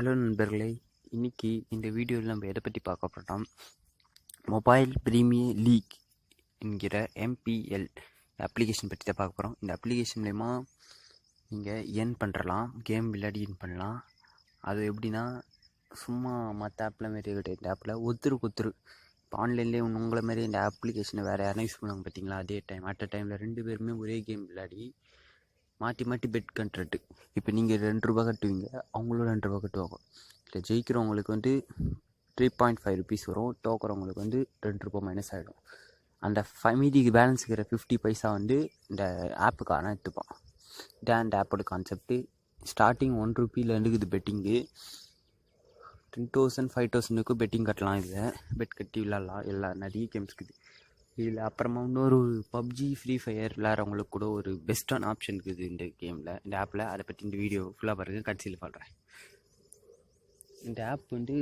Hello நண்பர்களே, இன்றைக்கி இந்த வீடியோவில் நம்ம எதை பற்றி பார்க்க போகிறோம், மொபைல் பிரீமியர் லீக் என்கிற MPL அப்ளிகேஷன் பற்றி தான் பார்க்க போகிறோம். இந்த அப்ளிகேஷன் மூலமா நீங்கள் ஏர்ன் பண்ணுறலாம், கேம் விளையாடி ஏர்ன் பண்ணலாம். அது எப்படின்னா, சும்மா மற்ற ஆப்பில் மாரி கிடையாது. இந்த ஆப்பில் ஒருத்தருக்கு இப்போ ஆன்லைன்லேயே உங்களை மாரி இந்த அப்ளிகேஷனை வேறு யாரும் யூஸ் பண்ணுவாங்க பார்த்தீங்களா, அதே டைம் அட் அ டைமில் 2 பேருமே ஒரே கேம் விளையாடி மாற்றி பெட் கட்டுறது. இப்போ நீங்கள் ₹2 கட்டுவீங்க, அவங்களும் ₹2 கட்டுவாங்க. இல்லை ஜெயிக்கிறவங்களுக்கு வந்து 3.5 rupees வரும், தோக்குறவங்களுக்கு வந்து ₹2 மைனஸ் ஆகிடும். அந்த மீதிக்கு பேலன்ஸ் இருக்கிற 50 பைசா வந்து இந்த ஆப்புக்கான எடுத்துப்பான். இதான் இந்த ஆப்போட கான்செப்ட்டு. ஸ்டார்டிங் ₹1 இருக்குது பெட்டிங்கு. 10,000 5,000க்கு பெட்டிங் கட்டலாம். இதில் பெட் கட்டி விளாட்லாம். நிறைய கேம்ஸ் இருக்குது இதில். அப்புறமா இன்னொரு பப்ஜி ஃப்ரீ ஃபயர் விளையாடுறவங்களுக்கு கூட ஒரு பெஸ்ட்டான ஆப்ஷன் இருக்குது இந்த கேமில், இந்த ஆப்பில். அதை பற்றி இந்த வீடியோ ஃபுல்லாக பாருங்கள், கடைசியில் சொல்கிறேன். இந்த ஆப் வந்து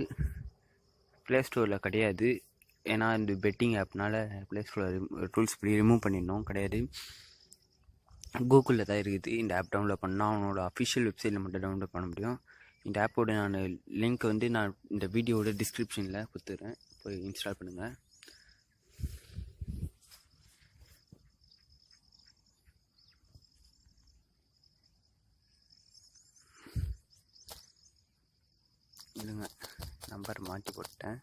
ப்ளே ஸ்டோரில் கிடையாது, ஏன்னா இந்த பெட்டிங் ஆப்னால ப்ளே ஸ்டோரில் ரூல்ஸ் படி ரிமூவ் பண்ணிடணும். கிடையாது, கூகுளில் தான் இருக்குது. இந்த ஆப் டவுன்லோட் பண்ணால் அவனோட அஃபிஷியல் வெப்சைட்டில் மட்டும் டவுன்லோட் பண்ண முடியும். இந்த ஆப்போட நான் லிங்க் வந்து நான் இந்த வீடியோட டிஸ்கிரிப்ஷனில் கொடுத்துட்றேன், போய் இன்ஸ்டால் பண்ணுங்கள். இல்லைங்க, நம்பர் மாற்றி போட்டேன்.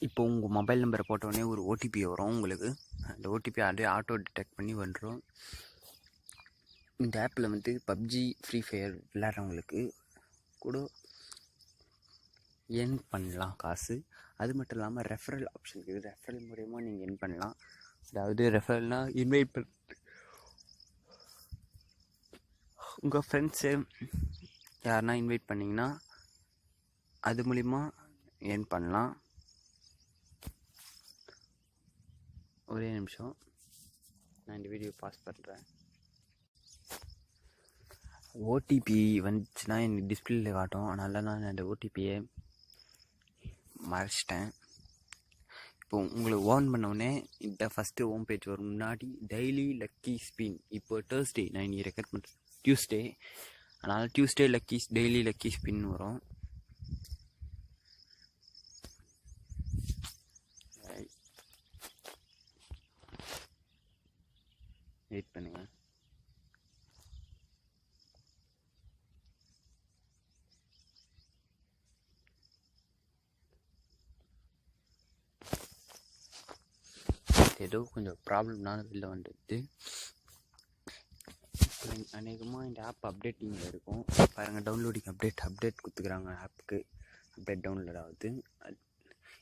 இப்போ உங்கள் மொபைல் நம்பரை போட்டோடனே ஒரு ஓடிபி வரும் உங்களுக்கு. அந்த ஓடிபி அப்படியே ஆட்டோ டிடெக்ட் பண்ணி வந்துடும். இந்த ஆப்பில் வந்து பப்ஜி ஃப்ரீ ஃபயர் விளையாடுறவங்களுக்கு கூட ஏர்ன் பண்ணலாம் காசு. அது மட்டும் இல்லாமல் ரெஃபரல் ஆப்ஷன் இருக்குது. ரெஃபரல் மூலயமா நீங்கள் ஏர்ன் பண்ணலாம். அதாவது ரெஃபரல்னால் இன்வைட் பண்ண உங்கள் ஃப்ரெண்ட்ஸு யாருன்னா இன்வைட் பண்ணிங்கன்னா அது மூலிமா ஏர்ன் பண்ணலாம். ஒரே நிமிஷம், நான் இந்த வீடியோ பாஸ் பண்ணுறேன். ஓடிபி வந்துச்சுன்னா எனக்கு டிஸ்பிளேல காட்டும், அதனால நான் அந்த ஓடிபியை மறைச்சிட்டேன். இப்போ உங்களுக்கு ஓன் பண்ணோடனே இந்த ஃபஸ்ட்டு ஹோம் பேஜ் வரும். முன்னாடி டெய்லி லக்கி ஸ்பின். இப்போ தேர்ஸ்டே, நான் இன்றைக்கி ரெக்கார்ட் பண்ணுறேன் டியூஸ்டே, அதனால் டியூஸ்டே டெய்லி லக்கி ஸ்பின் வரும். வெயிட் பண்ணுங்க. ஏதோ கொஞ்சம் ப்ராப்ளம்னால வெளில வந்துடுது. அநேகமாக இந்த ஆப் அப்டேட்டிங்கில் இருக்கும் பாருங்கள். டவுன்லோடிங் அப்டேட் கொடுத்துக்கிறாங்க. ஆப்புக்கு அப்டேட் டவுன்லோட் ஆகுது.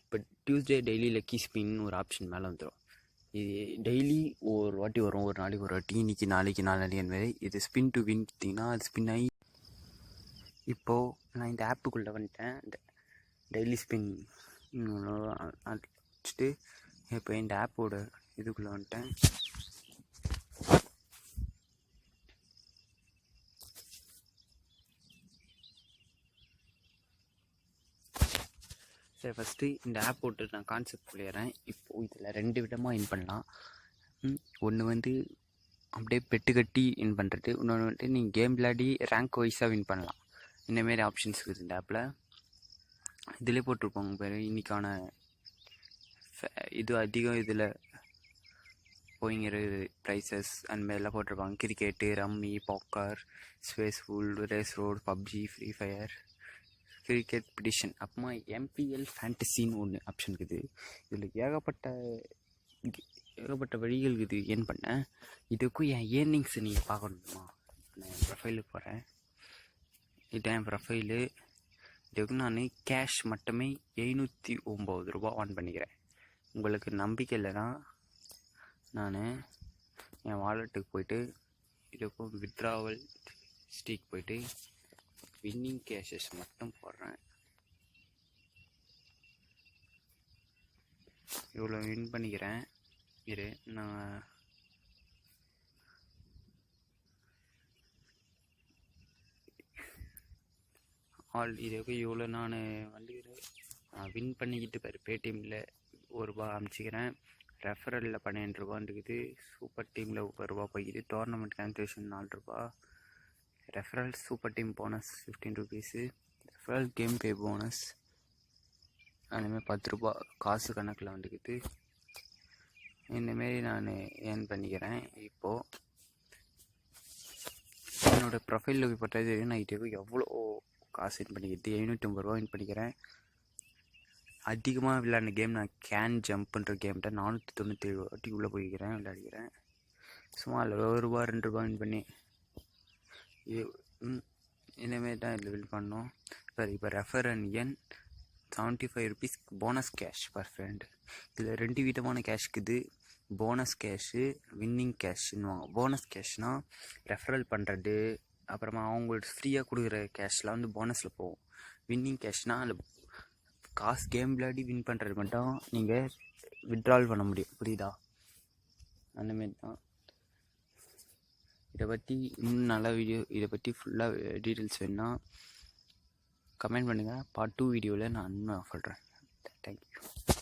இப்போ டியூஸ்டே டெய்லி லக்கி ஸ்பின் ஒரு ஆப்ஷன் மேலே வந்துடும். இது டெய்லி ஒரு வாட்டி வரும், ஒரு நாளைக்கு ஒரு வாட்டி. இன்றைக்கி நாளைக்கு மாதிரி இது ஸ்பின் டு வின் பார்த்தீங்கன்னா அது ஸ்பின் ஆகி. இப்போது நான் இந்த ஆப்புக்குள்ளே வந்துட்டேன். இந்த டெய்லி ஸ்பின் அடிச்சுட்டு இப்போ இந்த ஆப்போட இதுக்குள்ளே வந்துட்டேன். சரி, ஃபஸ்ட்டு இந்த ஆப் போட்டு நான் கான்செப்ட் சொல்லிடுறேன். இப்போது இதில் 2 விதமாக இன் பண்ணலாம். ஒன்று வந்து அப்படியே பெட்டு கட்டி இன் பண்ணுறது, இன்னொன்று வந்துட்டு நீங்கள் கேம் விளையாடி ரேங்க் வைஸாக வின் பண்ணலாம். இந்தமாரி ஆப்ஷன்ஸ் இருக்குது இந்த ஆப்பில். இதிலே போட்டிருப்போங்க பேர் இன்றைக்கான இது அதிகம் இதில் போய்ங்கிறது ப்ரைஸஸ் அந்த மாதிரிலாம் போட்டிருப்பாங்க. கிரிக்கெட்டு, ரம்மி, பாக்கர், ஸ்பேஸ்ஃபுல், race road, PUBG, free fire, cricket பிடிஷன். அப்புறமா MPL ஃபேண்டசின்னு ஒன்று ஆப்ஷன் இருக்குது. இதில் ஏகப்பட்ட வழிகள் இருக்குது ஏர்ன் பண்ண. இதுக்கும் என் ஏர்னிங்ஸை நீங்கள் பார்க்கணுமா, நான் என் ப்ரொஃபைலுக்கு போகிறேன். இதுதான் என் ப்ரொஃபைலு. இதுக்கு நான் கேஷ் மட்டுமே ₹709 ஆன் பண்ணிக்கிறேன். உங்களுக்கு நம்பிக்கை இல்லைன்னா நான் என் வாலெட்டுக்கு போய்ட்டு இதுக்கும் வித்ட்ராவல் ஸ்டீக் போய்ட்டு வின்னிங் கேஷஸ் மட்டும் போடுறேன். இவ்வளோ வின் பண்ணிக்கிறேன். இரு, நான் இதுக்கு இவ்வளோ நான் வந்து வின் பண்ணிக்கிட்டு பாரு. பேடிஎம்மில் ₹1 அனுப்பிச்சிக்கிறேன். ரெஃபரலில் 12 ரூபான்னு இருக்குது. சூப்பர் டீமில் 1 ரூபா போய்க்குது. டோர்னமெண்ட் கேன்சலேஷன் 4 ரூபா. Referral super team bonus 15 rupees. Referral game pay bonus அந்தமாரி 10 ரூபா காசு கணக்கில் வந்துக்குது. இந்தமாரி நான் ஏர்ன் பண்ணிக்கிறேன். இப்போது என்னோடய ப்ரொஃபைலில் போய் பார்த்தா தெரியும் நான் இதுக்கு எவ்வளோ காசு வின் பண்ணிக்கிறது. 750 ரூபா வின் பண்ணிக்கிறேன். அதிகமாக விளையாடின கேம் நான் கேன் ஜம்ப்ன்ற கேம்கிட்ட 497 வாட்டி உள்ளே போய்க்கிறேன், விளையாடிக்கிறேன். சும்மா இல்லை 1 ரூபா 2 ரூபா வின் பண்ணி இந்தமாரி தான் இதில் வின் பண்ணோம். இப்போ refer and earn 75 rupees bonus cash per friend. இதில் 2 விதமான கேஷ் இருக்குது. போனஸ் கேஷு, வின்னிங் கேஷ்னுவாங்க. போனஸ் கேஷ்னால் ரெஃபரல் பண்ணுறது, அப்புறமா அவங்களுக்கு ஃப்ரீயாக கொடுக்குற கேஷ்லாம் வந்து போனஸில் போகும். வின்னிங் கேஷ்னால் அதில் காசு கேம் விளையாடி வின் பண்ணுறது மட்டும் நீங்கள் வித்ட்ரால் பண்ண முடியும். புரியுதா? அந்தமாரி தான். இதை பற்றி இன்னும் நல்ல வீடியோ, இதை பற்றி ஃபுல்லாக டீட்டெயில்ஸ் வேணுன்னா கமெண்ட் பண்ணுங்கள். பார்ட் 2 வீடியோவில் நான் இன்னும் சொல்கிறேன். தேங்க்யூ.